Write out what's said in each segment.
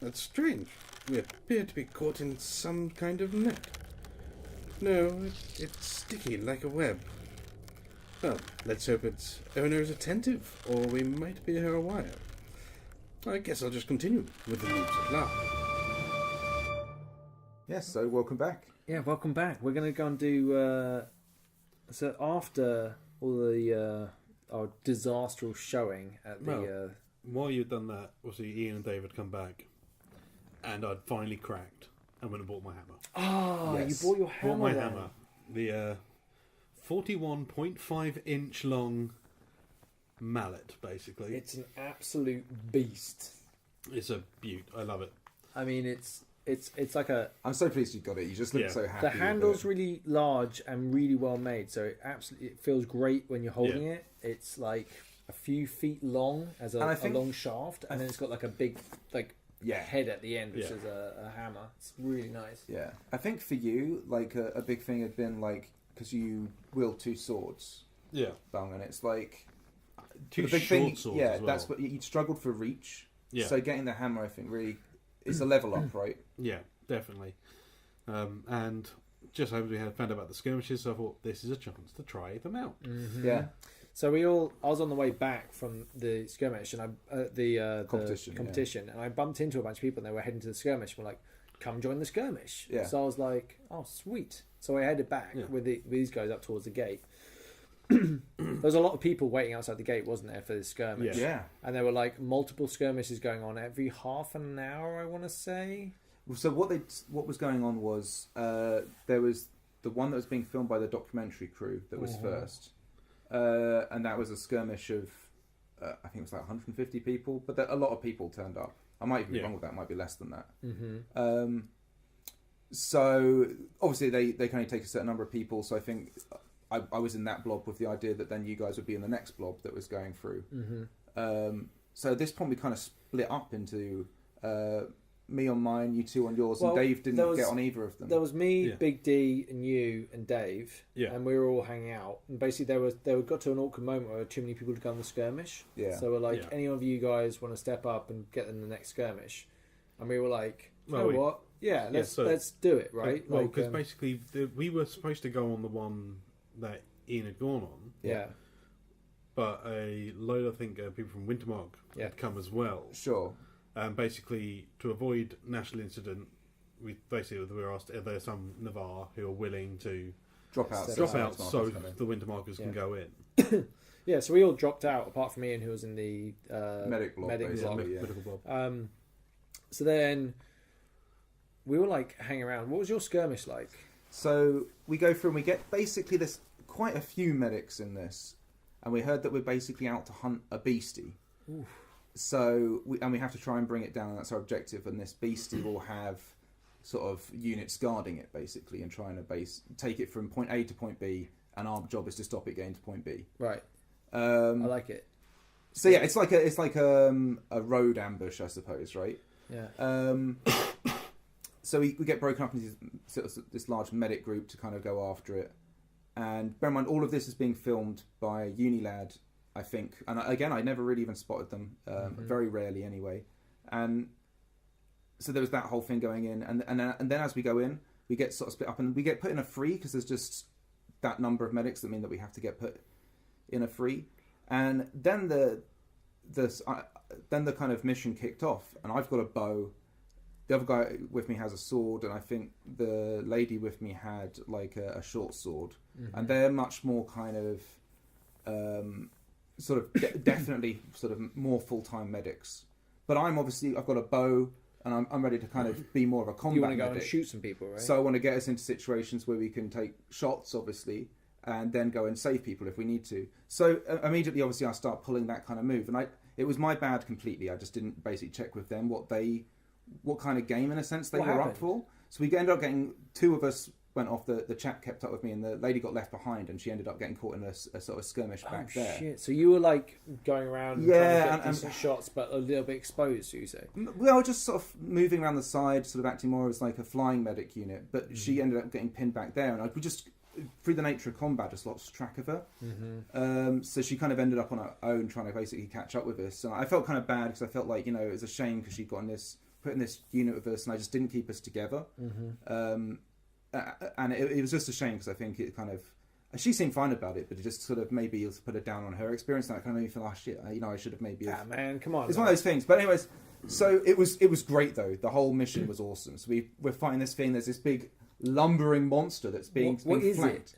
That's strange. We appear to be caught in some kind of net. No, it's sticky like a web. Well, let's hope its owner is attentive, or we might be here a while. I guess I'll just continue with the Noobs at LARP. Yes, so welcome back. Yeah, welcome back. We're going to go and do... so after all the our disastrous showing at the... While you'd done that, obviously Ian and David come back, and I'd finally cracked and went and bought my hammer. Oh, Yes. You bought your hammer. Bought my then. hammer. The 41.5 inch long mallet, basically. It's an absolute beast. It's a beaut. I love it. I mean, it's like a... I'm so pleased you got it. You just look so happy. The handle's really large and really well made, so it feels great when you're holding it. It's like a few feet long as a long shaft, and then it's got like a big head at the end, which is a hammer. It's really nice. Yeah, I think for you, like a big thing had been like because you wield two swords. Yeah, Bung, and it's like two the big short thing. swords. Yeah, as well. that's what you struggled for reach. Yeah. So getting the hammer, I think, really is a level up, right? Yeah, definitely. And just as we had found out about the skirmishes, so I thought this is a chance to try them out. Mm-hmm. Yeah. So I was on the way back from the skirmish and the competition, and I bumped into a bunch of people, and they were heading to the skirmish. We're like, "Come join the skirmish." Yeah. So I was like, "Oh, sweet." So I headed back with these guys up towards the gate. There was a lot of people waiting outside the gate, wasn't there, for this skirmish? Yeah. And there were like multiple skirmishes going on every half an hour, I want to say. So what was going on was there was the one that was being filmed by the documentary crew that was first, and that was a skirmish of I think it was like 150 people, but a lot of people turned up. I might even be wrong with that; it might be less than that. Mm-hmm. So obviously they can only take a certain number of people. So I think I was in that blob with the idea that then you guys would be in the next blob that was going through. Mm-hmm. So at this point we kind of split up into me on mine, you two on yours, and Dave didn't get on either of them. There was me, Big D, and you and Dave, and we were all hanging out. And basically, they got to an awkward moment where there were too many people to go on the skirmish. Yeah. So we're like, any of you guys want to step up and get in the next skirmish? And we were like, you know what? Yeah, let's do it, right? Well, because basically we were supposed to go on the one that Ian had gone on. Yeah. But a load, I think, people from Wintermark had come as well. Sure. Basically, to avoid national incident, we were asked if there's some Navarre who are willing to drop out so the Wintermarkers can go in. Yeah, so we all dropped out, apart from Ian, who was in the medic block. Medical blob. So then we were like hanging around. What was your skirmish like? So we go through and we get basically there's quite a few medics in this, and we heard that we're basically out to hunt a beastie. Oof. So we have to try and bring it down. That's our objective, and this beastie will have sort of units guarding it basically and trying to take it from point A to point B, and our job is to stop it getting to point B. Right. I like it. So yeah, it's like a road ambush, I suppose, right? Yeah. So we get broken up into this large medic group to kind of go after it. And bear in mind, all of this is being filmed by Unilad, I think. And again, I never really even spotted them, very rarely anyway. And so there was that whole thing going in. And then as we go in, we get sort of split up and we get put in a free because there's just that number of medics that mean that we have to get put in a free. And then the kind of mission kicked off, and I've got a bow. The other guy with me has a sword, and I think the lady with me had like a short sword. And they're much more kind of definitely sort of more full-time medics. But I've got a bow, and I'm ready to kind of be more of a combat You want to go medic. and shoot some people, right? So I want to get us into situations where we can take shots, obviously, and then go and save people if we need to. So immediately, obviously, I start pulling that kind of move, and it was my bad completely. I just didn't basically check with them what kind of game, in a sense, they were up for. So we ended up getting, two of us went off, the chap kept up with me, and the lady got left behind, and she ended up getting caught in a sort of skirmish back there. Shit. So you were like going around trying to get decent shots, but a little bit exposed, you say? Well, just sort of moving around the side, sort of acting more as like a flying medic unit, but she ended up getting pinned back there, and we just, through the nature of combat, just lost track of her. So she kind of ended up on her own trying to basically catch up with us, and I felt kind of bad because I felt like, it was a shame because she'd gotten this put in this unit with us, and I just didn't keep us together. And it was just a shame, because I think it kind of, she seemed fine about it, but it just sort of maybe put her down on her experience, and that kind of made me feel, shit, I should have maybe. Yeah, man, come on. It's one of those things. But anyways, so it was great though. The whole mission was awesome. So we're fighting this thing. There's this big lumbering monster that's being what is flanked.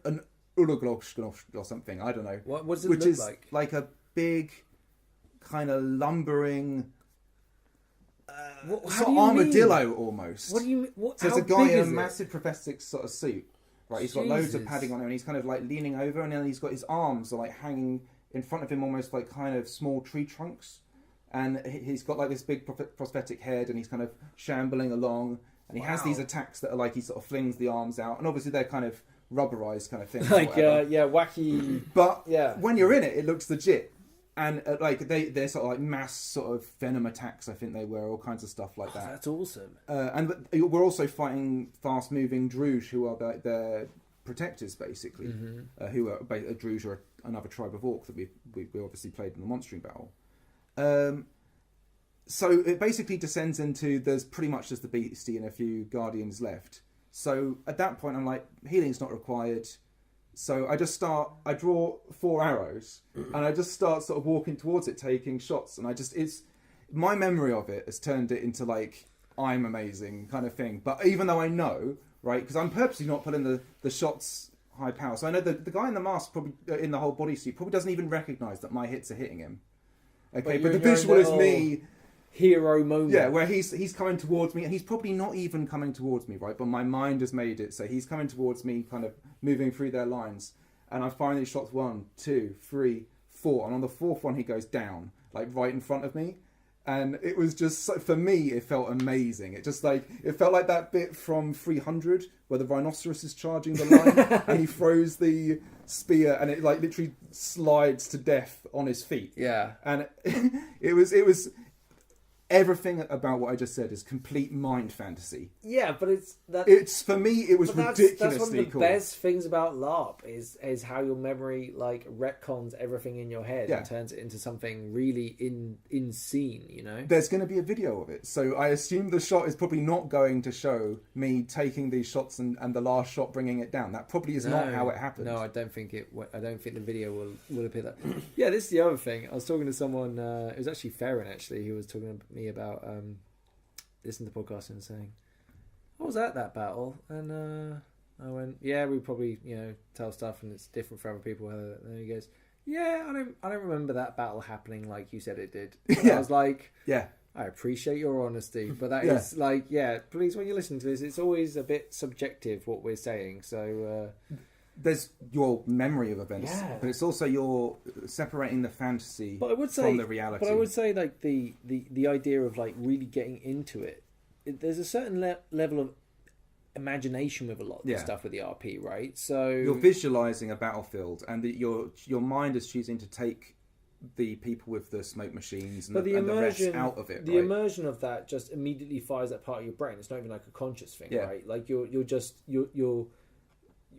An Ulugloshknosh or something. I don't know. What does it Which look is like a big kind of lumbering. Sort of armadillo mean? Almost. What do you mean? So there's a guy in a massive prosthetic sort of suit, right? He's got loads of padding on him, and he's kind of like leaning over, and then he's got his arms are like hanging in front of him, almost like kind of small tree trunks, and he's got like this big prosthetic head, and he's kind of shambling along, and he has these attacks that are like he sort of flings the arms out, and obviously they're kind of rubberized kind of things, like wacky. But when you're in it, it looks legit. And like they're sort of like mass sort of venom attacks. I think they were all kinds of stuff like that. That's awesome. And we're also fighting fast-moving Druge, who are their protectors, basically. Who are Druge are another tribe of orc that we obviously played in the monstering battle. So it basically descends into there's pretty much just the beastie and a few guardians left. So at that point, I'm like, healing's not required. So I draw 4 arrows, and I just start sort of walking towards it, taking shots, and my memory of it has turned it into like, I'm amazing kind of thing. But even though I know, right, because I'm purposely not putting the shots high power, so I know the guy in the mask, probably in the whole bodysuit, probably doesn't even recognise that my hits are hitting him. Okay, but the visual is me. Hero moment. Yeah, where he's coming towards me, and he's probably not even coming towards me, right? But my mind has made it so he's coming towards me, kind of moving through their lines, and I finally shot 1, 2, 3, 4, and on the 4th one he goes down, like right in front of me, and it was just for me it felt amazing. It felt like that bit from 300 where the rhinoceros is charging the line and he throws the spear and it like literally slides to death on his feet. Yeah, and it was. Everything about what I just said is complete mind fantasy. Yeah, but it's for me. It was ridiculously cool. That's one of the best things about LARP is how your memory like retcons everything in your head and turns it into something really in scene. You know, there's going to be a video of it, so I assume the shot is probably not going to show me taking these shots and the last shot bringing it down. That probably is not how it happened. No, I don't think the video will appear that. Yeah, this is the other thing. I was talking to someone. It was actually Farron actually, who was talking to me about listening to the podcast and saying, I was at that battle, and I went, yeah, we probably tell stuff and it's different for other people. And he goes, yeah, I don't remember that battle happening like you said it did. I was like, yeah, I appreciate your honesty, but that is like, please, when you listen to this, it's always a bit subjective what we're saying. So there's your memory of events, but it's also you're separating the fantasy from the reality. But I would say like the idea of like really getting into it, there's a certain level of imagination with a lot of the stuff with the RP, right? So you're visualizing a battlefield, and your mind is choosing to take the people with the smoke machines and the rest out of it. The immersion of that just immediately fires that part of your brain. It's not even like a conscious thing, right? Like you're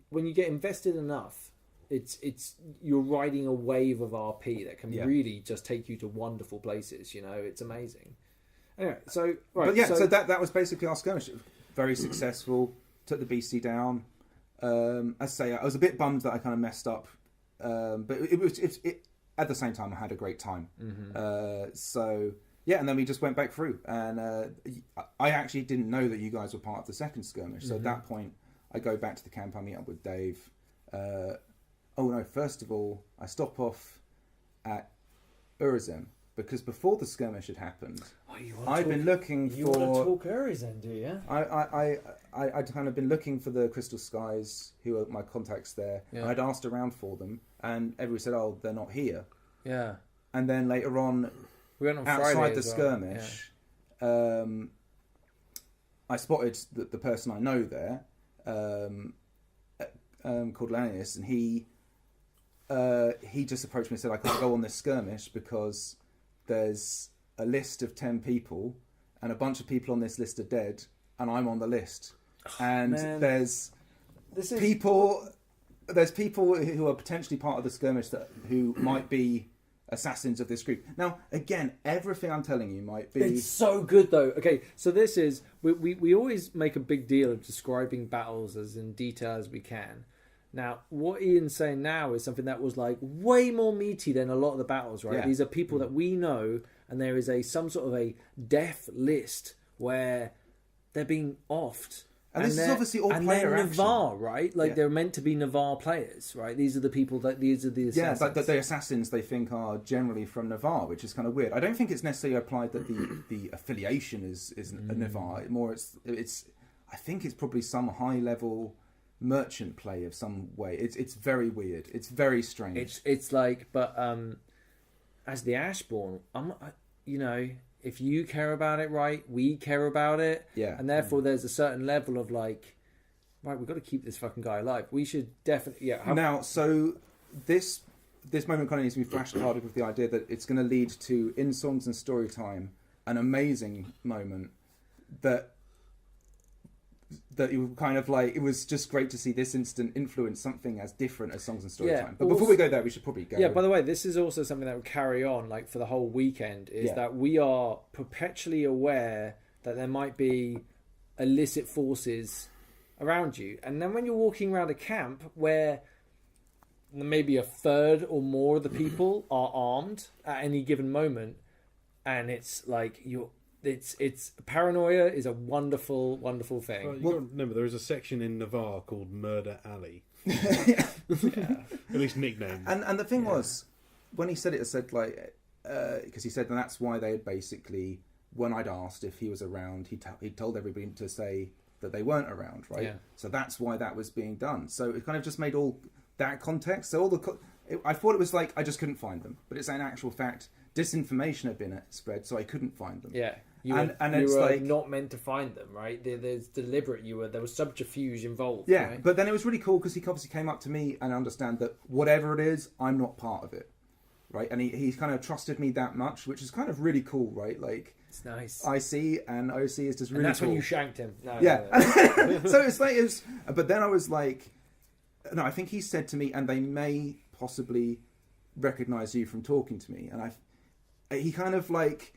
when you get invested enough, it's you're riding a wave of RP that can really just take you to wonderful places. It's amazing. Anyway, so so that was basically our skirmish. Very successful. Took the BC down. I say I was a bit bummed that I kind of messed up, but it at the same time I had a great time. And then we just went back through, and I actually didn't know that you guys were part of the second skirmish. So at that point, I go back to the camp. I meet up with Dave. First of all, I stop off at Urizen, because before the skirmish had happened, I've been looking for... You want to talk Urizen, do you? I'd kind of been looking for the Crystal Skies, who are my contacts there. Yeah. And I'd asked around for them, and everyone said, oh, they're not here. Yeah. And then later on, we went on outside Friday the skirmish, I spotted the person I know there, called Lanius, and he just approached me and said, I can't go on this skirmish because there's a list of 10 people and a bunch of people on this list are dead and I'm on the list. And there's people who are potentially part of the skirmish who might be assassins of this group. Now, again, everything I'm telling you might be... It's so good, though. Okay, so this is... We always make a big deal of describing battles as in detail as we can. Now, what Ian's saying now is something that was like way more meaty than a lot of the battles, right? Yeah. These are people that we know, and there is some sort of a death list where they're being offed. And this is obviously all player action. Navarre, right? Like they're meant to be Navarre players, right? These are the people these are the assassins. Yeah, but the assassins they think are generally from Navarre, which is kind of weird. I don't think it's necessarily applied that the affiliation is Navarre. More, it's. I think it's probably some high level merchant play of some way. It's very weird. It's very strange. It's like, but as the Ashbourne, if you care about it, right, we care about it. Yeah. And therefore there's a certain level of like, right, we've got to keep this fucking guy alive. We should definitely... Now, so this moment kind of needs to be flashcarded with the idea that it's going to lead to, in Songs and Storytime, an amazing moment that you kind of like... It was just great to see this incident influence something as different as Songs and Storytime. Yeah, but before we go there, we should probably go... Yeah, by the way, this is also something that will carry on like for the whole weekend, is that we are perpetually aware that there might be illicit forces around you. And then when you're walking around a camp where maybe a third or more of the people are armed at any given moment, and it's like it's paranoia is a wonderful, wonderful thing. Well, you got to remember, there is a section in Navarre called Murder Alley. Yeah. At least nicknamed. And the thing was, when he said it said like, because he said, and that's why they had basically, when I'd asked if he was around, he told everybody to say that they weren't around, right? Yeah. So that's why that was being done. So it kind of just made all that context. So all I thought it was like I just couldn't find them, but it's an actual fact. Disinformation had been spread, so I couldn't find them. Yeah. You it's were like not meant to find them, right? There's deliberate. There was subterfuge involved. Yeah, right? but then it was really cool because he obviously came up to me and understand that whatever it is, I'm not part of it, right? And he's kind of trusted me that much, which is kind of really cool, right? Like it's nice. IC and OC is just really and that's cool. when you shanked him. No, yeah. No. So it's like but then I was like, no, I think he said to me, and they may possibly recognise you from talking to me, and he kind of like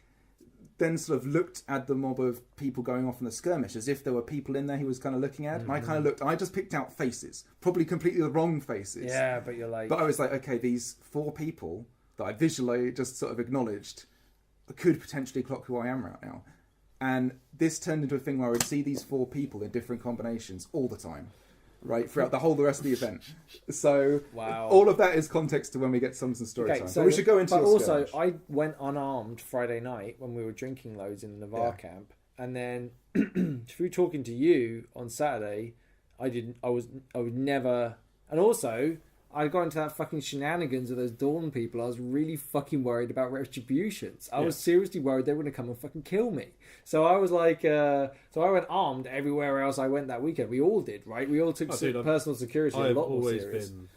then sort of looked at the mob of people going off in the skirmish as if there were people in there he was kind of looking at. And I kind of looked, and I just picked out faces, probably completely the wrong faces. Yeah, but you're like... But I was like, okay, these 4 people that I visually just sort of acknowledged could potentially clock who I am right now. And this turned into a thing where I would see these 4 people in different combinations all the time, right, throughout the rest of the event. So all of that is context to when we get Songs and Storytime. Okay, so we should go into. But your also, skirmish. I went unarmed Friday night when we were drinking loads in the Navarre camp, and then through talking to you on Saturday, I would never. And also, I got into that fucking shenanigans of those Dawn people. I was really fucking worried about retributions. I was seriously worried they were going to come and fucking kill me. So I was like, so I went armed everywhere else I went that weekend. We all did, right? We all took personal security a lot more serious. I've always been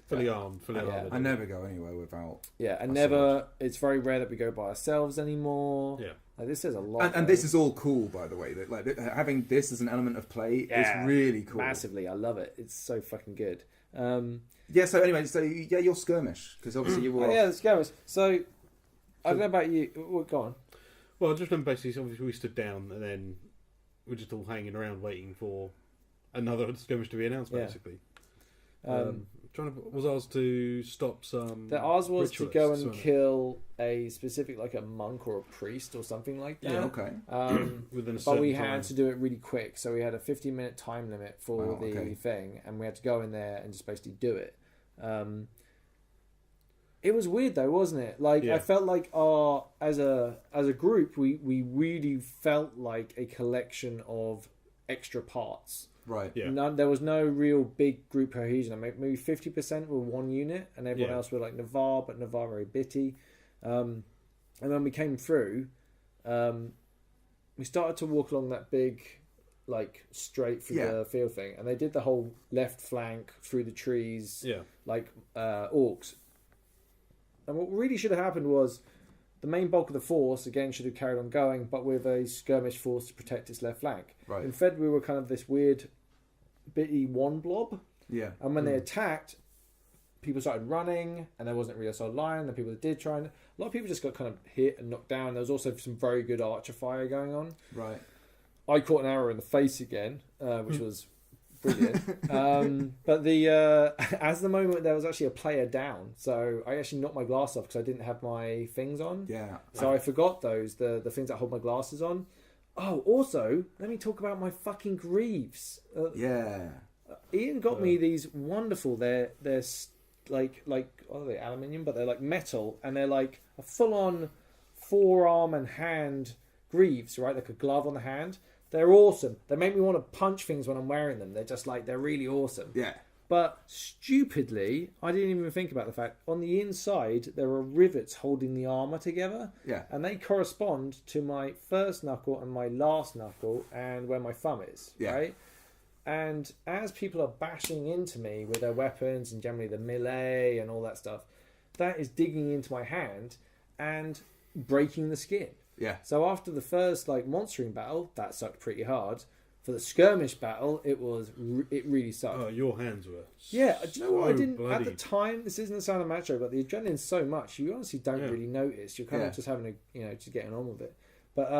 fully armed, fully armed. I never go anywhere without. Yeah, and never. It's very rare that we go by ourselves anymore. Yeah. Like, this says a lot. And this is all cool, by the way. That like having this as an element of play is really cool. Massively, I love it. It's so fucking good. Yeah. So anyway, your skirmish, because obviously you were. The skirmish. So I don't know about you. Well, go on. Well, I just remember basically, obviously we stood down and then we're just all hanging around waiting for another skirmish to be announced. Basically, was ours to stop some? Ours was to go and kill a specific, like a monk or a priest or something like that. Yeah, okay. Within a but we time. had to do it really quick, so we had a 15-minute time limit for the thing, and we had to go in there and just basically do it. It was weird though, wasn't it? Like I felt like as a group, we really felt like a collection of extra parts. Right. Yeah. There was no real big group cohesion. I mean, maybe 50% were one unit, and everyone else were like Navarre, but Navarre very bitty. And when we came through, we started to walk along that big, like straight through the field thing, and they did the whole left flank through the trees, like orcs. And what really should have happened was the main bulk of the force, again, should have carried on going, but with a skirmish force to protect its left flank. Right. Instead, we were kind of this weird, bitty one blob. Yeah. And when they attacked, people started running, and there wasn't really a solid line. The people that did try, and a lot of people just got kind of hit and knocked down. There was also some very good archer fire going on. Right. I caught an arrow in the face again, which was brilliant. But as the moment there was actually a player down, so I actually knocked my glass off because I didn't have my things on. Yeah. So I forgot the things that hold my glasses on. Oh, also, let me talk about my fucking greaves. Ian got me these wonderful. They're like what are they, aluminium, but they're like metal, and they're like a full on forearm and hand greaves, right? Like a glove on the hand. They're awesome. They make me want to punch things when I'm wearing them. They're just like, they're really awesome. Yeah. But stupidly, I didn't even think about the fact on the inside there are rivets holding the armor together. Yeah. And they correspond to my first knuckle and my last knuckle and where my thumb is. Yeah. Right? And as people are bashing into me with their weapons and generally the melee and all that stuff, that is digging into my hand and breaking the skin. Yeah. So after the first monstering battle, that sucked pretty hard. For the skirmish battle, it really sucked. Oh, your hands were. Yeah, do you know what? I didn't bloody... at the time. This isn't the sound of macho, but the adrenaline's so much you honestly don't really notice. You're kind of just having just getting on with it. But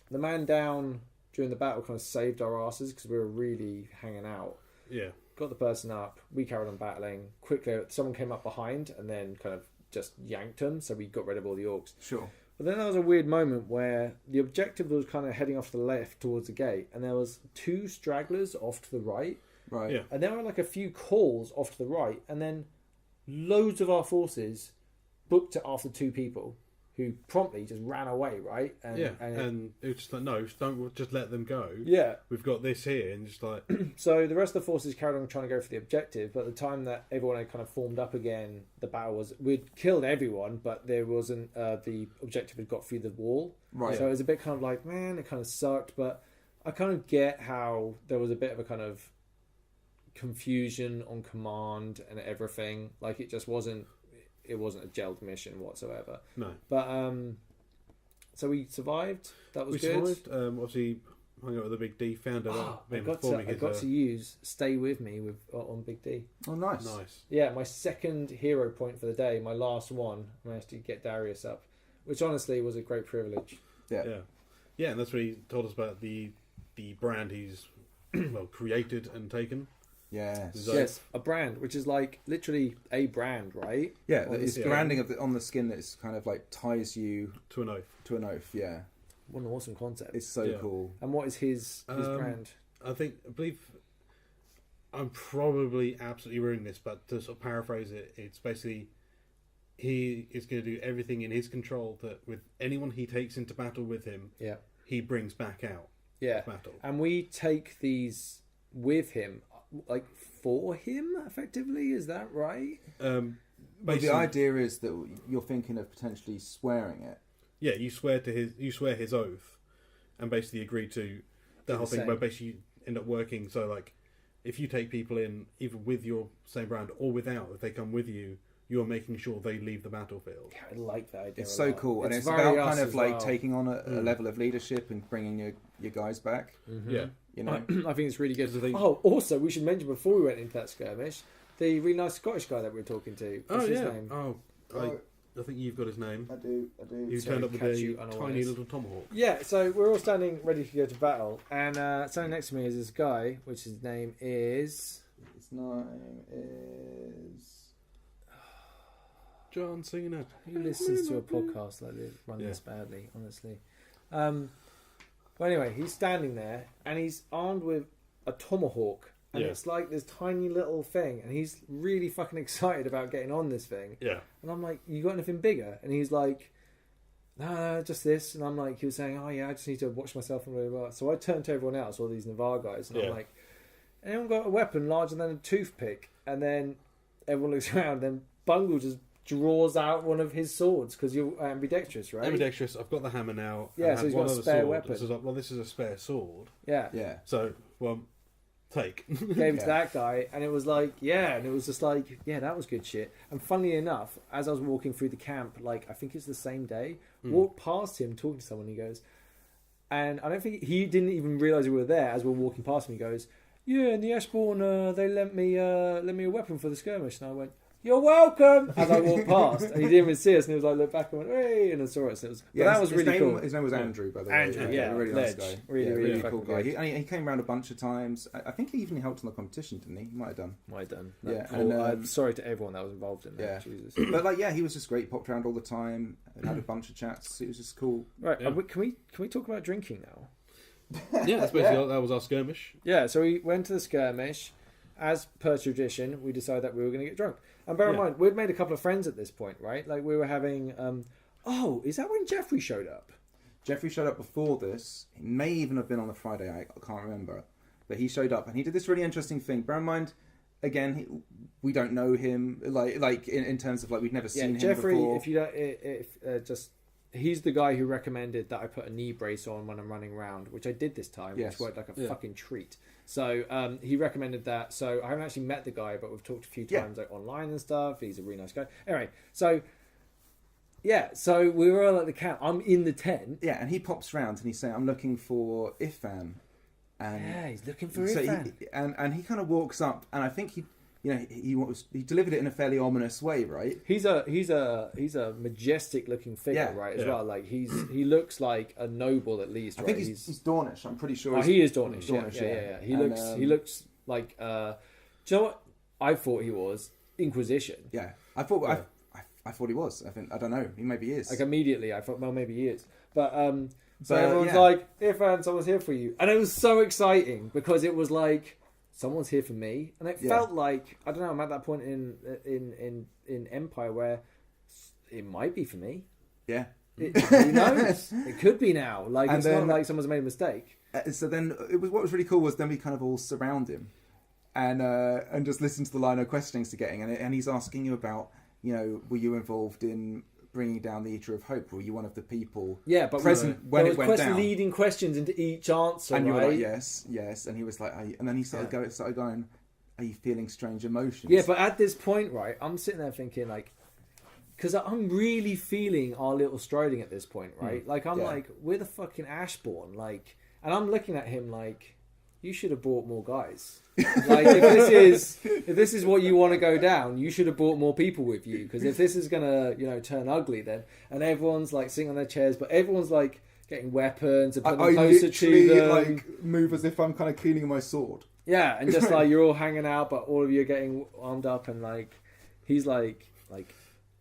the man down during the battle kind of saved our asses because we were really hanging out. Yeah. Got the person up. We carried on battling quickly. Someone came up behind and then kind of just yanked them. So we got rid of all the orcs. Sure. But then there was a weird moment where the objective was kind of heading off to the left towards the gate, and there was 2 stragglers off to the right. Right. Yeah. And there were like a few calls off to the right, and then loads of our forces booked it after 2 people who promptly just ran away, right? And it was just like, no, don't just let them go. Yeah. We've got this here, and just like... So the rest of the forces carried on trying to go for the objective, but the time that everyone had kind of formed up again, the battle was... We'd killed everyone, but there wasn't... the objective had got through the wall. Right. So it was a bit kind of like, man, it kind of sucked, but I kind of get how there was a bit of a kind of confusion on command and everything. Like, it just wasn't... It wasn't a gelled mission whatsoever. No. But, so we survived. That was good. We survived. Obviously, hung out with the Big D, found out I got to use Stay With Me on Big D. Oh, nice. Nice. Yeah, my second hero point for the day, my last one, I managed to get Darius up, which honestly was a great privilege. Yeah. Yeah. Yeah, and that's what he told us about the brand he's created and taken. Yes, a brand, which is like literally a brand, right? Yeah, it's branding on the skin that's kind of like ties you to an oath. To an oath, yeah. What an awesome concept! It's so cool. And what is his brand? I believe I'm probably absolutely ruining this, but to sort of paraphrase it, it's basically he is going to do everything in his control that with anyone he takes into battle with him, he brings back out. Of battle. And we take these with him. Like for him, effectively, is that right? But the idea is that you're thinking of potentially swearing it. Yeah, you swear his oath, and basically agree to the whole thing. But basically, you end up working. So, like, if you take people in, either with your same brand or without, if they come with you, you're making sure they leave the battlefield. I like that idea. It's so cool, and it's about kind of like taking on a level of leadership and bringing your guys back. Mm-hmm. Yeah. You know, I think it's really good. Oh, also, we should mention before we went into that skirmish, the really nice Scottish guy that we were talking to. What's his name? I think you've got his name. I do. You turned up with a tiny little tomahawk. Yeah, so we're all standing ready to go to battle, and standing next to me is this guy, which his name is... John Cena. Who listens to a podcast like this? Run this badly, honestly. But anyway, he's standing there and he's armed with a tomahawk, and it's like this tiny little thing, and he's really fucking excited about getting on this thing. Yeah. And I'm like, "You got anything bigger?" And he's like, "No, just this." And I'm like, he was saying, "Oh yeah, I just need to watch myself and blah, blah, blah." So I turned to everyone else, all these Navarre guys, and I'm like, "Anyone got a weapon larger than a toothpick?" And then everyone looks around, and Bungle just draws out one of his swords because you're ambidextrous, right? Ambidextrous. I've got the hammer now. Yeah, so he's got a spare weapon. So like, this is a spare sword. Yeah. So, take. Gave it to that guy, and it was like, and it was just like, that was good shit. And funnily enough, as I was walking through the camp, like, I think it's the same day, walked past him talking to someone, he goes, and I don't think he didn't even realise we were there as we were walking past him, he goes, yeah, in the Ashbourne, they lent me a weapon for the skirmish, and I went, "You're welcome." As I walked past, and he didn't even see us, and he was like, "Look back," and went, "Hey," and I saw us. That was really cool. His name was Andrew, by the way. Andrew, yeah, really nice guy. Really cool guy. He came around a bunch of times. I think he even helped in the competition, didn't he? He might have done. Yeah, and I'm sorry to everyone that was involved in that. Yeah, Jesus. But he was just great. He popped around all the time and had a bunch of chats. It was just cool. Right, can we talk about drinking now? Yeah, that's basically that was our skirmish. Yeah, so we went to the skirmish. As per tradition, we decided that we were going to get drunk. And bear in mind, we'd made a couple of friends at this point, right? Like we were having. Is that when Jeffrey showed up? Jeffrey showed up before this. He may even have been on the Friday. I can't remember, but he showed up and he did this really interesting thing. Bear in mind, again, we don't know him. Like in terms of we'd never seen Jeffrey, him before. If you don't, he's the guy who recommended that I put a knee brace on when I'm running around, which I did this time, which worked like a fucking treat. So he recommended that. So I haven't actually met the guy, but we've talked a few times online and stuff. He's a really nice guy. Anyway, so we were all at the camp. I'm in the tent. Yeah, and he pops round and he's saying, "I'm looking for Ifan." And he's looking for Ifan. And he kind of walks up, and I think he delivered it in a fairly ominous way, right? He's a majestic looking figure, right? As well, like he looks like a noble at least. I think he's Dornish. I'm pretty sure. He is Dornish. Yeah. He looks like. Do you know what I thought he was? Inquisition. Yeah, I thought he was. I don't know. He maybe is. Like immediately, I thought, well, maybe he is. But so everyone's like, "If someone's here for you," and it was so exciting because it was like. Someone's here for me, and it felt like I don't know. I'm at that point in Empire where it might be for me. Yeah, who knows? It could be now. Like and it's not like someone's made a mistake. So then, what was really cool was then we kind of all surround him, and just listen to the line of questionings to getting, and he's asking you about were you involved in bringing down the Eater of Hope? Were you one of the people present when it went down? Leading questions into each answer, and you were right? like, yes, and he was like, and then he started going, are you feeling strange emotions? Yeah, but at this point, right, I'm sitting there thinking like, because I'm really feeling our little striding at this point, right? Like I'm like, we're the fucking Ashbourne, like, and I'm looking at him like, you should have brought more guys. Like if this is what you want to go down, you should have brought more people with you. Because if this is gonna turn ugly, then and everyone's like sitting on their chairs, but everyone's like getting weapons and putting them closer to them. Like move as if I'm kind of cleaning my sword. Yeah, and just like you're all hanging out, but all of you are getting armed up, and like he's like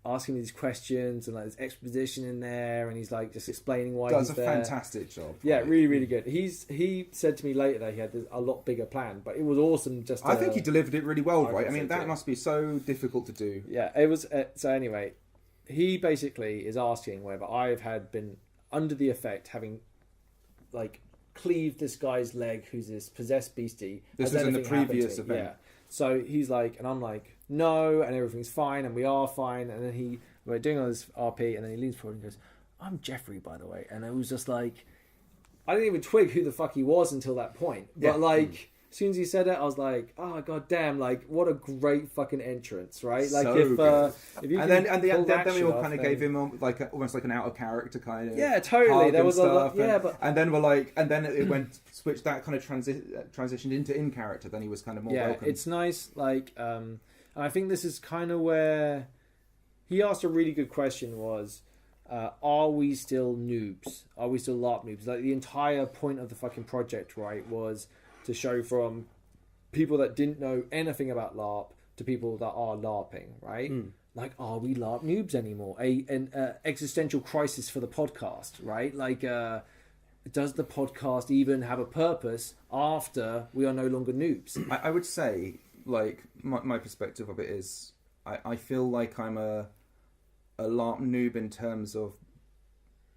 asking these questions and like there's exposition in there, and he's like just explaining why he's there. Does a fantastic job. Yeah, really, really good. He said to me later that he had a lot bigger plan, but it was awesome. I think he delivered it really well, right? I mean, that must be so difficult to do. Yeah, it was. So anyway, he basically is asking whether I've been under the effect, having like cleaved this guy's leg, who's this possessed beastie. This was in the previous event. Yeah. So he's like, and I'm like, no, and everything's fine, and we are fine. And then we're doing all this RP, and then he leans forward and goes, "I'm Jeffrey, by the way." And it was just like, I didn't even twig who the fuck he was until that point. But like, as soon as he said it, I was like, oh god damn, like what a great fucking entrance, right? Like so if you then we all kind of gave him almost like an out of character kind of totally. There was stuff, and then we're like, and then it went switched that kind of transitioned into in character. Then he was kind of more welcome. It's nice, like and I think this is kind of where he asked a really good question was. Are we still noobs? Are we still LARP noobs? Like the entire point of the fucking project, right, was to show from people that didn't know anything about LARP to people that are LARPing, right? Like, are we LARP noobs anymore? An existential crisis for the podcast, right? Like, does the podcast even have a purpose after we are no longer noobs? I would say, like, my perspective of it is, I feel like I'm a LARP noob in terms of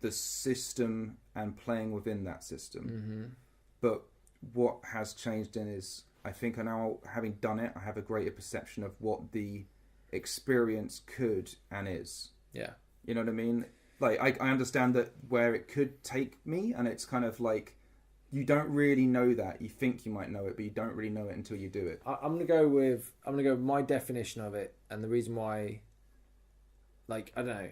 the system and playing within that system. But what has changed is I think now, having done it, I have a greater perception of what the experience could and is. Yeah. You know what I mean? Like, I understand that where it could take me, and it's kind of like, you don't really know that. You think you might know it, but you don't really know it until you do it. I'm gonna go with my definition of it, and the reason why, like, I don't know.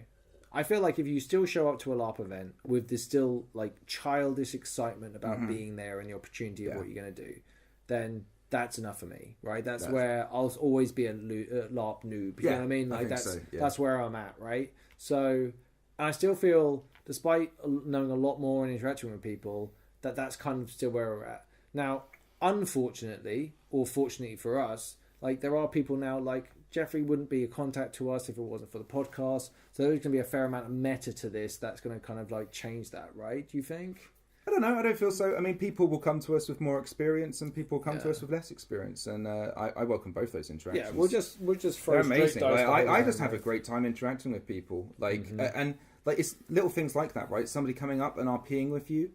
I feel like if you still show up to a LARP event with this still like childish excitement about being there and the opportunity of what you're going to do, then that's enough for me, right? That's where I'll always be a LARP noob. You know what I mean? Like that's where I'm at, right? So, and I still feel, despite knowing a lot more and interacting with people, that's kind of still where we're at. Now, unfortunately, or fortunately for us, like there are people now, like Jeffrey wouldn't be a contact to us if it wasn't for the podcast. So there's going to be a fair amount of meta to this that's going to kind of like change that, right? Do you think? I don't know. I don't feel so. I mean, people will come to us with more experience, and people come to us with less experience, and I welcome both those interactions. Yeah, we'll just throw. They're amazing. I just have a great time interacting with people, like and like it's little things like that, right? Somebody coming up and RPing with you.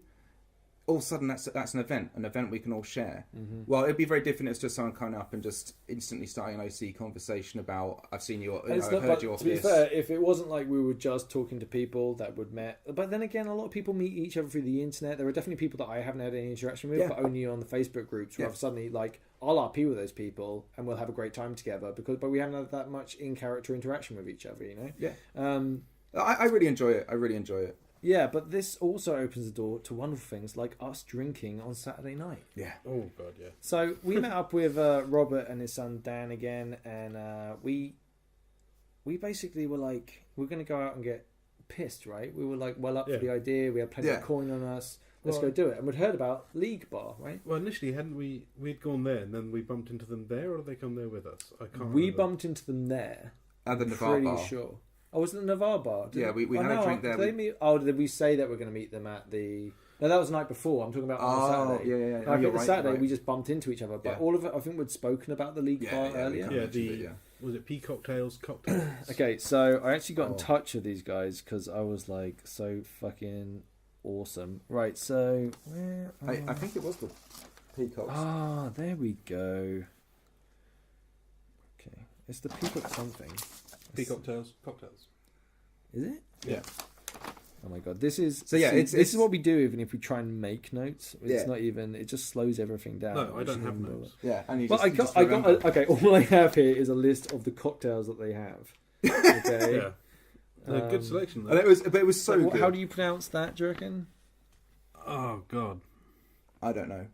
All of a sudden, that's an event we can all share. Well, it'd be very different if it's just someone coming up and just instantly starting an OC conversation about, I've seen your, I've heard your. To be fair, if it wasn't like we were just talking to people that would met, but then again, a lot of people meet each other through the internet. There are definitely people that I haven't had any interaction with, but only on the Facebook groups. Where I've suddenly like I'll RP with those people and we'll have a great time together but we haven't had that much in character interaction with each other, you know. Yeah. I really enjoy it. Yeah, but this also opens the door to wonderful things like us drinking on Saturday night. Yeah. Oh, God, yeah. So we met up with Robert and his son Dan again, and we basically were like, we're going to go out and get pissed, right? We were like well up for the idea. We had plenty of coin on us. Let's go do it. And we'd heard about League Bar, right? Well, initially, hadn't we? We'd gone there, and then we bumped into them there, or did they come there with us? I can't remember. We bumped into them there. At the Navarre bar. Pretty sure. Oh, was it the Navarre bar? We had a drink there. Did we say that we're going to meet them at the... No, that was the night before. I'm talking about on the Saturday. Yeah. I think the Saturday we just bumped into each other. But all of it, I think we'd spoken about the League Bar earlier. Was it P cocktails? Okay, so I actually got in touch with these guys because I was like so fucking awesome. Right, so... I think it was the Peacocks. Ah, there we go. Okay, it's the Peacock something. Cocktails. Is it? Yeah. Oh my god, this is this is what we do even if we try and make notes. It's not even. It just slows everything down. No, I don't have notes. Yeah, and okay. All I have here is a list of the cocktails that they have. Okay. Good selection. And it was so good. How do you pronounce that, do you reckon? Oh god, I don't know.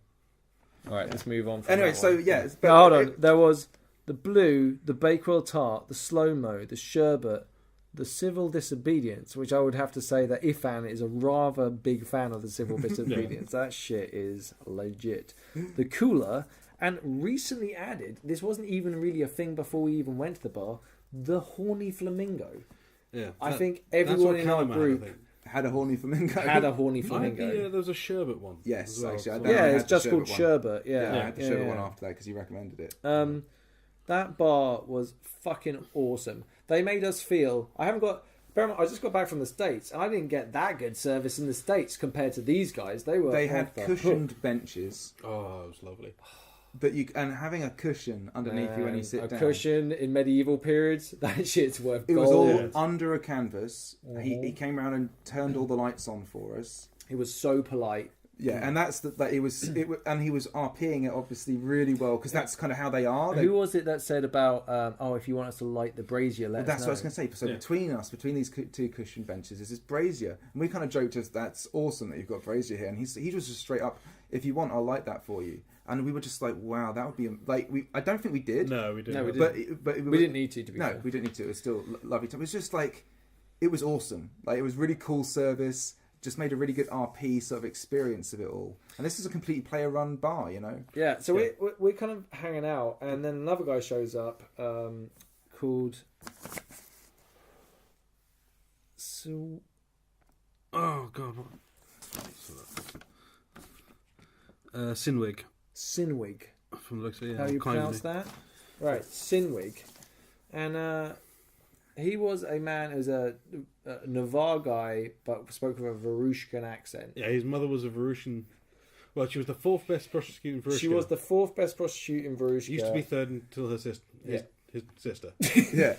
All right, let's move on. Anyway, hold on. There was the blue, the Bakewell tart, the slow-mo, the sherbet, the civil disobedience, which I would have to say that Ifan is a rather big fan of the civil disobedience. That shit is legit. The cooler, and recently added, this wasn't even really a thing before we even went to the bar, the horny flamingo. Yeah, I think everyone in our group had a horny flamingo. There was a sherbet one. Yes, well, actually. It's just called sherbet. Yeah, I had the sherbet one after that because he recommended it. That bar was fucking awesome. They made us feel... I just got back from the States, and I didn't get that good service in the States compared to these guys. They had cushioned benches. Oh, it was lovely. And having a cushion underneath you when you sit down. A cushion in medieval periods, that shit's worth gold. It was all under a canvas. He came around and turned all the lights on for us. He was so polite. Yeah, and he was RPing it obviously really well because that's kind of how they are. Who was it that said about if you want us to light the brazier, let us know. That's what I was going to say. So between these two cushion benches is this brazier, and we kind of joked as that's awesome that you've got brazier here, and he was just straight up, if you want, I'll light that for you. And we were just like, wow, that would be like I don't think we did. No, we didn't. But we didn't need to be no, fair. We didn't need to. It was still lovely time. It was just like it was awesome. Like it was really cool service. Just made a really good RP sort of experience of it all. And this is a completely player-run bar, you know? Yeah, so we're kind of hanging out, and then another guy shows up called... Oh, God. Sinwig. Sinwig. From the looks of it, How you pronounce that? Right, Sinwig. And he was a man who was a Navarre guy, but spoke with a Varushkan accent. Yeah, his mother was a Varushkan. Well, she was the fourth best prostitute in Varushka. She was the fourth best prostitute in Varushka. Used to be third until her sister. His sister. Yeah.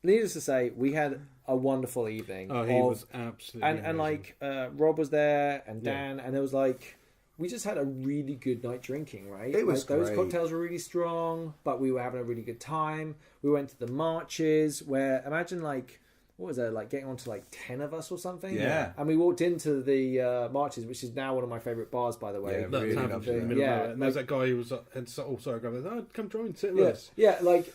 Needless to say, we had a wonderful evening. Oh, he was absolutely and like Rob was there and Dan, and it was like we just had a really good night drinking, right? It was those cocktails were really strong, but we were having a really good time. We went to the marches where imagine like what was there, like getting on to like 10 of us or something? Yeah. And we walked into the Marches, which is now one of my favourite bars, by the way. Yeah, That really tavern lovely. in the middle of Yeah, nowhere. And there's that guy who was sorry, come join, sit with us. Yeah, like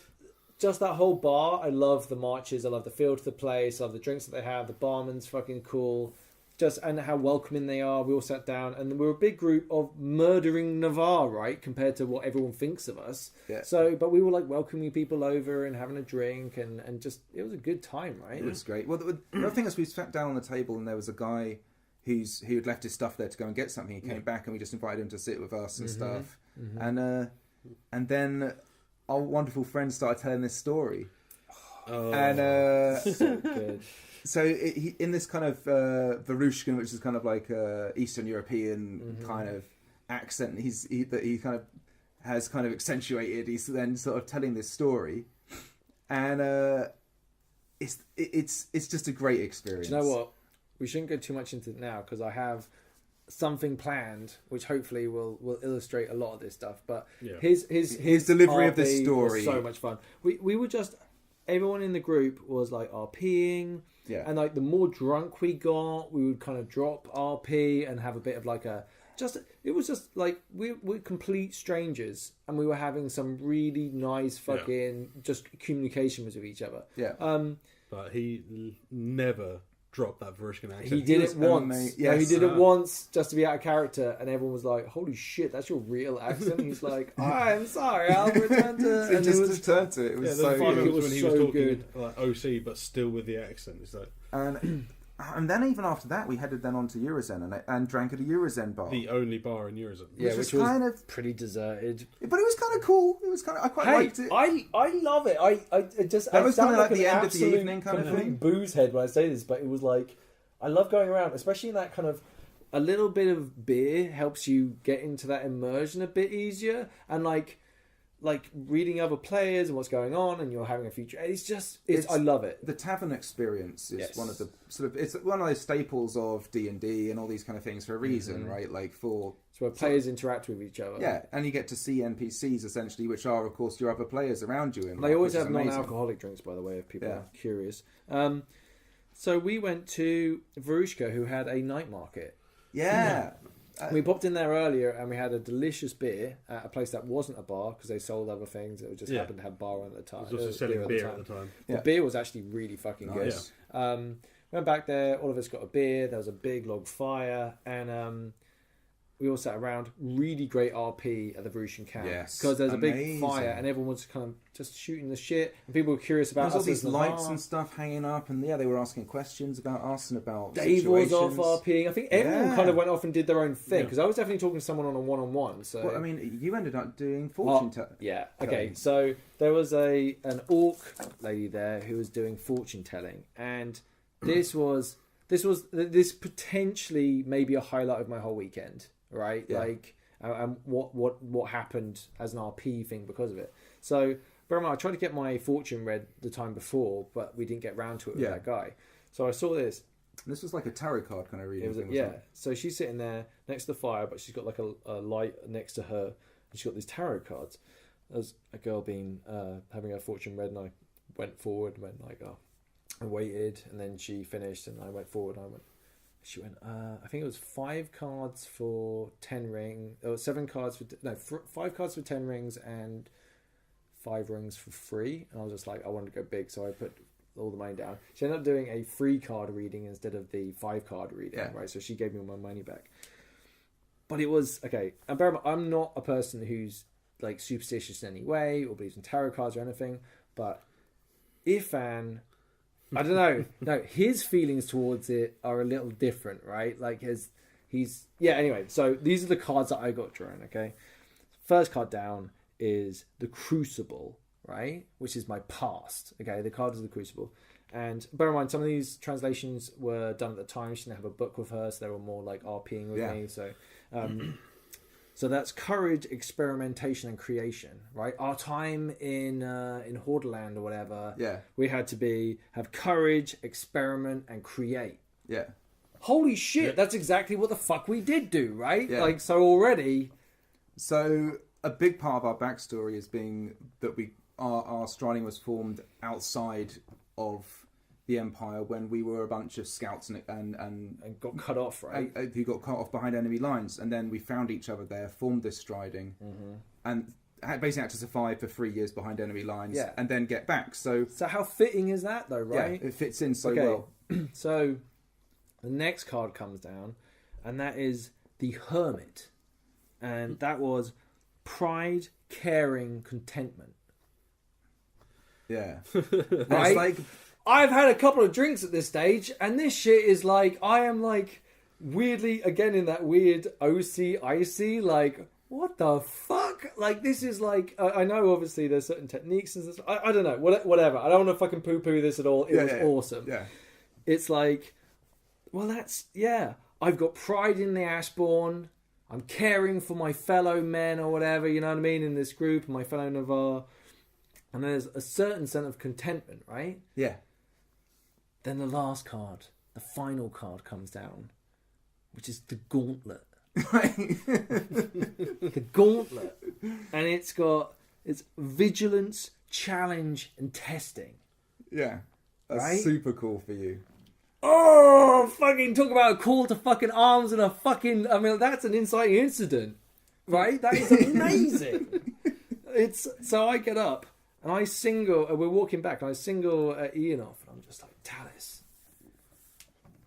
just that whole bar. I love the Marches. I love the feel to the place. I love the drinks that they have. The barman's fucking cool. Just and how welcoming they are. We all sat down, and we're a big group of murdering Navarre, right? Compared to what everyone thinks of us. Yeah. So, but we were like welcoming people over and having a drink, and just it was a good time, right? It was great. Well, the other thing is we sat down on the table and there was a guy who had left his stuff there to go and get something. He came back and we just invited him to sit with us and stuff. And then our wonderful friend started telling this story. Oh, And So good. so he, in this kind of Varushkin, which is kind of like Eastern European kind of accent, he kind of has kind of accentuated. He's then sort of telling this story, and it's just a great experience. Do you know what? We shouldn't go too much into it now because I have something planned, which hopefully will illustrate a lot of this stuff. But Yeah. his delivery of this RP story was so much fun. We were just everyone in the group was like RPing, Yeah. and like the more drunk we got, we would kind of drop RP and have a bit of like it was just like we're complete strangers and we were having some really nice fucking just communication with each other. Yeah. But he never dropped that Varushkin accent. He did it once. Yes. No, he did it once just to be out of character, and everyone was like, "Holy shit, that's your real accent." He's like, "I'm sorry, I'll return to." It just returned to it. It was Yeah, so there's 5 good. It was minutes when he so was talking good. like OC, but still with the accent. It's like And then even after that, we headed then on to Eurozen and drank at a Eurozen bar. the only bar in Eurozone. Yeah, was which was kind of- pretty deserted. But it was kind of cool. It was kind of I quite liked it. I love it. I just That I was sound kinda like an the end of the absolute evening kind of complete thing. booze head when I say this, but it was like I love going around, especially in that kind of a little bit of beer helps you get into that immersion a bit easier, and like reading other players and what's going on, and you're having a future. It's I love it. The tavern experience is Yes. one of the it's one of those staples of D&D and all these kind of things for a reason, Mm-hmm. right? Like for It's where players interact with each other. yeah, and you get to see NPCs essentially, which are of course your other players around you. They always which is have amazing. non-alcoholic drinks, by the way, if people Yeah. are curious. So we went to Varushka, who had a night market. Yeah. We popped in there earlier and we had a delicious beer at a place that wasn't a bar because they sold other things. It just Yeah. happened to have bar at the time. He was also selling beer at the time. The Yeah. beer was actually really fucking Nice. good. Went back there, all of us got a beer. There was a big log fire, and we all sat around. Really great RP at the Varusian camp. Yes, Because there's a big amazing. fire and everyone was kind of just shooting the shit. And people were curious about There's all us these as the lights bar. and stuff hanging up, and yeah, they were asking questions about us and about Dave was situations. off RPing. I think everyone Yeah. kind of went off and did their own thing Yeah. because I was definitely talking to someone on a one-on-one. So Well, I mean, you ended up doing fortune telling. yeah. Okay. telling. So there was an orc lady there who was doing fortune telling, and this potentially maybe a highlight of my whole weekend, right? Yeah. Like, and what happened as an RP thing because of it. So, bear in mind, I tried to get my fortune read the time before, but we didn't get round to it with Yeah. that guy. So I saw this. This was like a tarot card kind of reading It was thing. yeah. wasn't it? So she's sitting there next to the fire, but she's got like a light next to her, and she's got these tarot cards. There's a girl being having her fortune read, and I went forward and went like, oh, I waited, and then she finished, and I went forward, and I went. She went. I think it was 5 cards for 10 ring. Or 7 cards for 5 cards for 10 rings and 5 rings for free. And I was just like, I wanted to go big, so I put all the money down. She ended up doing a 3 card reading instead of the 5 card reading, Yeah. right? So she gave me all my money back. But it was okay. And bear in mind, I'm not a person who's like superstitious in any way or believes in tarot cards or anything. But Ifan, I don't know. No, his feelings towards it are a little different, right? Like anyway, so these are the cards that I got drawn, okay? First card down is the Crucible, right? Which is my past. Okay, the card is the Crucible. And bear in mind, some of these translations were done at the time. She didn't have a book with her, so they were more like RPing with me. So so that's courage, experimentation, and creation, right? Our time in Hordaland or whatever, Yeah. we had to have courage, experiment, and create. Yeah. Holy shit, Yeah. that's exactly what the fuck we did do, right? Yeah. Like, so already... So a big part of our backstory is being that our Striding was formed outside of the Empire when we were a bunch of scouts and got cut off, right? Who got cut off behind enemy lines, and then we found each other there, formed this striding, and basically had to survive for 3 years behind enemy lines, and then get back. So how fitting is that, though, right? Yeah, it fits in so well. So the next card comes down, and that is the Hermit, and that was pride, caring, contentment. Yeah, right. Like, I've had a couple of drinks at this stage, and this shit is like, I am like weirdly again in that weird OC icy like. What the fuck? Like, this is like... I know, obviously, there's certain techniques and stuff. I don't know. Whatever. I don't want to fucking poo-poo this at all. It was awesome. Yeah. It's like... Well, that's... Yeah. I've got pride in the Ashbourne. I'm caring for my fellow men or whatever, you know what I mean, in this group, my fellow Navarre. And there's a certain sense of contentment, right? Yeah. Then the last card, the final card comes down, which is the Gauntlet. The Gauntlet, and it's vigilance, challenge, and testing. Yeah, that's right? super cool for you. Oh, fucking talk about a call to fucking arms and a fucking... I mean, that's an inciting incident, right? That is amazing. So I get up and I single... We're walking back and I single Ian off, and I'm just like, Talis,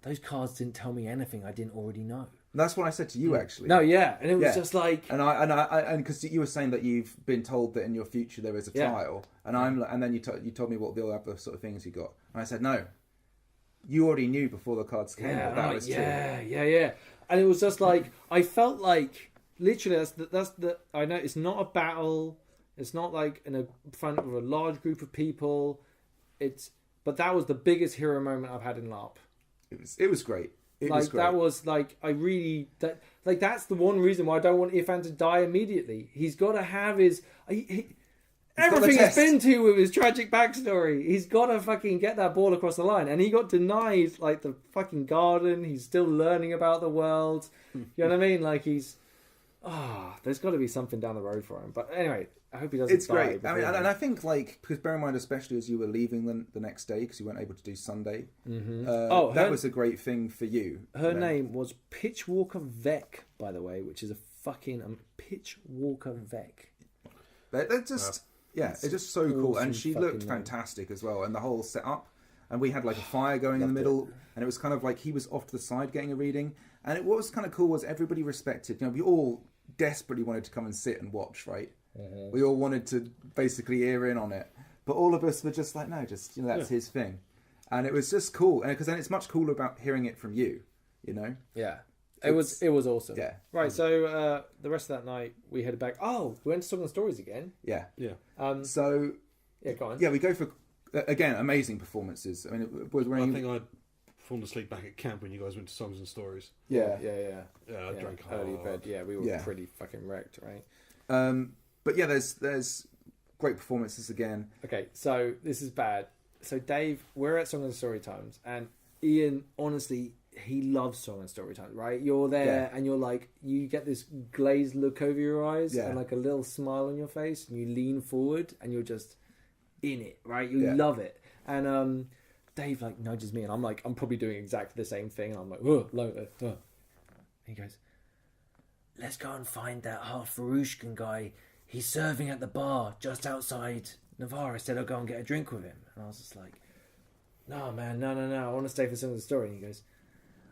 those cards didn't tell me anything I didn't already know. That's what I said to you, actually. No, yeah, and it was just like, and because you were saying that you've been told that in your future there is a trial, and then you told me what the other sort of things you got, and I said no, you already knew before the cards came that was true. Yeah, and it was just like I felt like literally that's the I know it's not a battle, it's not like in front of a large group of people, but that was the biggest hero moment I've had in LARP. It was great. That was like that's the one reason why I don't want Irfan to die immediately. He's got to have his everything he's been to with his tragic backstory. He's got to fucking get that ball across the line, and he got denied like the fucking garden. He's still learning about the world. You know what I mean? Like there's got to be something down the road for him. But anyway, I hope he doesn't. It's great. I mean, and I think because bear in mind, especially as you were leaving the next day because you weren't able to do Sunday. That was a great thing for you. Her name was Pitchwalker Vec, by the way, which is a fucking Pitchwalker Vec. They're just it's just so cool, and she looked fantastic as well, and the whole setup. And we had like a fire going in the middle, and it was kind of like he was off to the side getting a reading. And what was kind of cool was everybody respected. You know, we all desperately wanted to come and sit and watch, right? We all wanted to basically ear in on it, but all of us were just like, no, just that's his thing, and it was just cool, and because then it's much cooler about hearing it from you, you know. Yeah, it was awesome. Yeah, right. So the rest of that night we headed back. Oh, we went to Song and Stories again. Yeah. So go on. Yeah, we go for again amazing performances. I mean, I think I'd fallen asleep back at camp when you guys went to Songs and Stories. Yeah. I drank early bed. Yeah, we were pretty fucking wrecked, right? But yeah, there's great performances again. Okay, so this is bad. So Dave, we're at Song and Story Times, and Ian, honestly, he loves Song and Story Times, right? You're there, and you're like, you get this glazed look over your eyes, and like a little smile on your face, and you lean forward, and you're just in it, right? You love it. And Dave like nudges me, and I'm like, I'm probably doing exactly the same thing, and I'm like, and he goes, let's go and find that half Farushkan guy. He's serving at the bar just outside Navarre. I said I'll go and get a drink with him. And I was just like, no, man, no. I want to stay for some of the story. And he goes,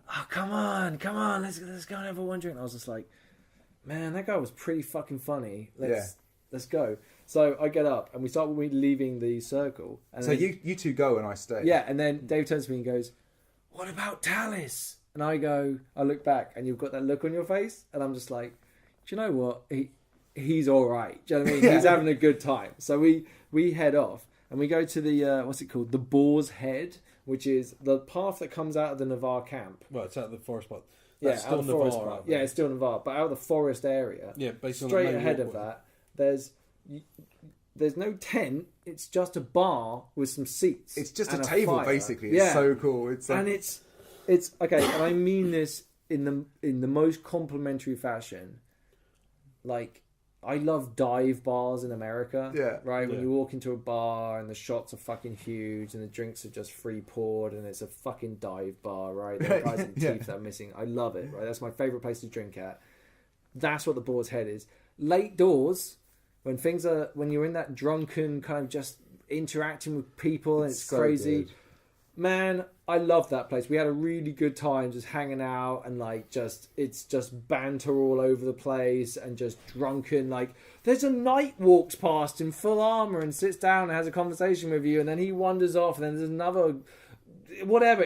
oh, come on. Let's go and have one drink. And I was just like, man, that guy was pretty fucking funny. Let's go. So I get up and we start leaving the circle. And so then, you two go and I stay. Yeah, and then Dave turns to me and goes, what about Talis? And I look back and you've got that look on your face. And I'm just like, do you know what? He's all right. Do you know what I mean? He's having a good time. So we head off and we go to the what's it called? The Boar's Head, which is the path that comes out of the Navarre camp. Well, it's out of the forest part. That's out of the forest part. Yeah, it's still Navarre, but out of the forest area. Yeah, basically straight ahead of that, there's no tent. It's just a bar with some seats. It's just a table, basically. It's so cool. It's okay, and I mean this in the most complimentary fashion. Like, I love dive bars in America. Yeah. Right? When you walk into a bar and the shots are fucking huge and the drinks are just free poured and it's a fucking dive bar, right? There are guys in teeth that are missing. I love it, right? That's my favourite place to drink at. That's what the Boar's Head is. Late doors, when you're in that drunken kind of just interacting with people and it's so crazy. Good. Man, I love that place. We had a really good time just hanging out and it's just banter all over the place and just drunken. Like, there's a knight walks past in full armor and sits down and has a conversation with you, and then he wanders off, and then there's another whatever.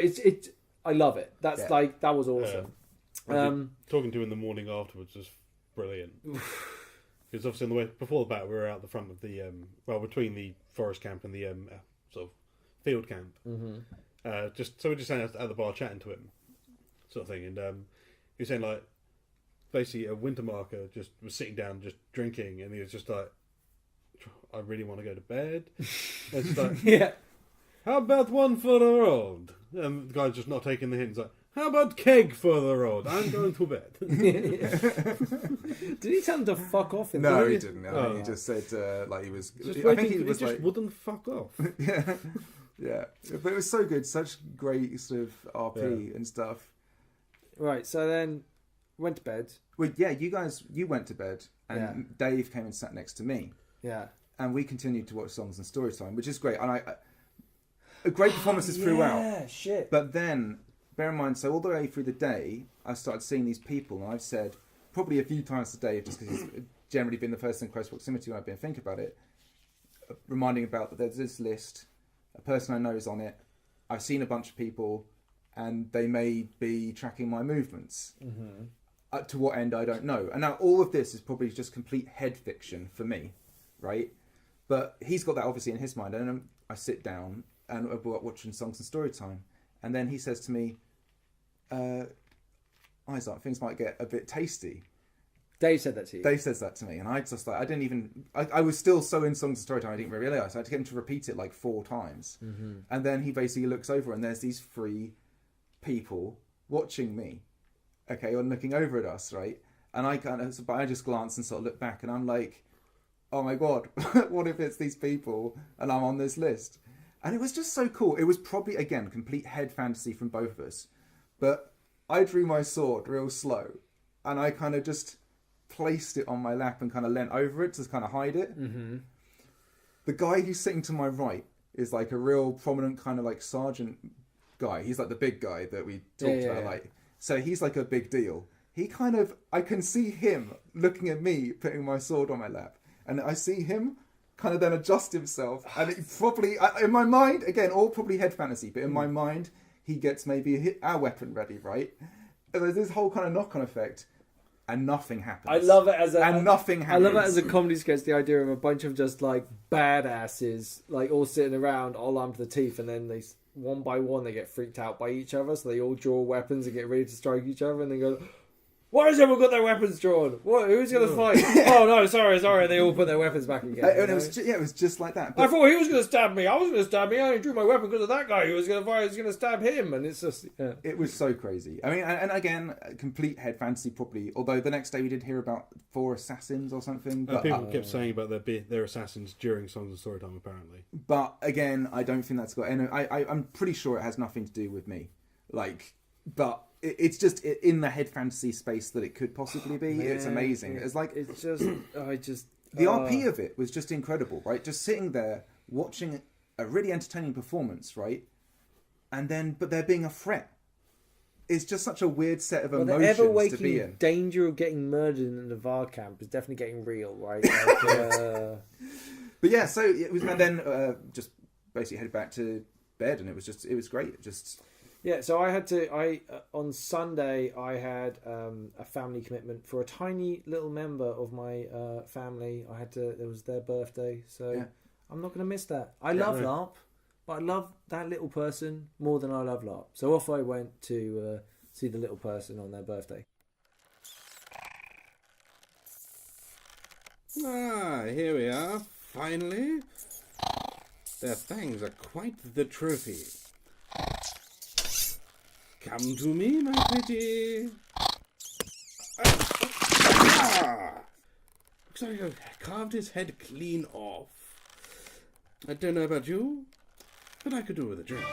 I love it. That was awesome. Talking to him in the morning afterwards was brilliant. Because obviously on the way before the battle, we were out the front of the between the forest camp and the sort of field camp. Mm-hmm. We're just standing at the bar chatting to him, sort of thing, and he was saying like, basically a winter marker just was sitting down just drinking, and he was just like, I really want to go to bed. And it's like, yeah, how about one for the road? And the guy's just not taking the hint. He's like, how about keg for the road? I'm going to bed. Did he tell him to fuck off? No, he didn't. He just said he was. I think he was just wouldn't fuck off. Yeah. Yeah, but it was so good, such great sort of RP and stuff. Right, so then went to bed. Well, yeah, you went to bed, and Dave came and sat next to me. Yeah, and we continued to watch Songs and Storytime, which is great, and great performances throughout. Yeah, shit. But then, bear in mind, so all the way through the day, I started seeing these people, and I've said probably a few times a day, just because he's generally been the person in close proximity when I've been thinking about it, reminding about that there's this list. A person I know is on it. I've seen a bunch of people, and they may be tracking my movements. Mm-hmm. To what end, I don't know. And now all of this is probably just complete head fiction for me, right? But he's got that obviously in his mind. And I sit down and we're watching Songs and Storytime, and then he says to me, Isaac, things might get a bit tasty. Dave said that to you? Dave says that to me, and I just I didn't even... I was still so in Songs and Storytime, I didn't really realise. I had to get him to repeat it like 4 times. Mm-hmm. And then he basically looks over, and there's these 3 people watching me, okay, and looking over at us, right? And I just glance and sort of look back, and I'm like, oh my God, what if it's these people, and I'm on this list? And it was just so cool. It was probably, again, complete head fantasy from both of us. But I drew my sword real slow, and I kind of just... placed it on my lap and kind of leant over it to kind of hide it. Mm-hmm. The guy who's sitting to my right is like a real prominent kind of like sergeant guy. He's like the big guy that we talked about. Like, so he's like a big deal. He kind of, I can see him looking at me, putting my sword on my lap, and I see him kind of then adjust himself. And it probably, in my mind, again, all probably head fantasy, but in my mind, he gets maybe our weapon ready, right? And there's this whole kind of knock-on effect. And nothing happens. I love it as nothing happens. I love it as a comedy sketch. The idea of a bunch of just like badasses, like all sitting around, all armed to the teeth, and then they one by one they get freaked out by each other, so they all draw weapons and get ready to strike each other, and they go, "Why has everyone got their weapons drawn? What? Who's going to fight? Oh no, sorry." They all put their weapons back again. And it was just like that. But I thought he was going to stab me. I was going to stab me. I only drew my weapon because of that guy who was going to fight. Was going to stab him, and it's just It was so crazy. I mean, and again, complete head fantasy probably. Although the next day we did hear about 4 assassins or something. But people kept saying about their assassins during Songs and Storytime, apparently. But again, I don't think that's got. And I'm pretty sure it has nothing to do with me. But. It's just in the head fantasy space that it could possibly be. Man, it's amazing. It's like it's just the RP of it was just incredible, right? Just sitting there watching a really entertaining performance, right? And then, but there being a threat. It's just such a weird set of emotions the ever-waking to be in. Danger of getting murdered in the VAR camp is definitely getting real, right? But yeah, so it was, and then just basically headed back to bed, and it was great. Yeah, so on Sunday I had a family commitment for a tiny little member of my family. It was their birthday, so I'm not going to miss that. I love LARP, but I love that little person more than I love LARP. So off I went to see the little person on their birthday. Here we are, finally. Their fangs are quite the trophy. Come to me, my pretty. Looks perhaps I carved his head clean off. I don't know about you, but I could do with a drink.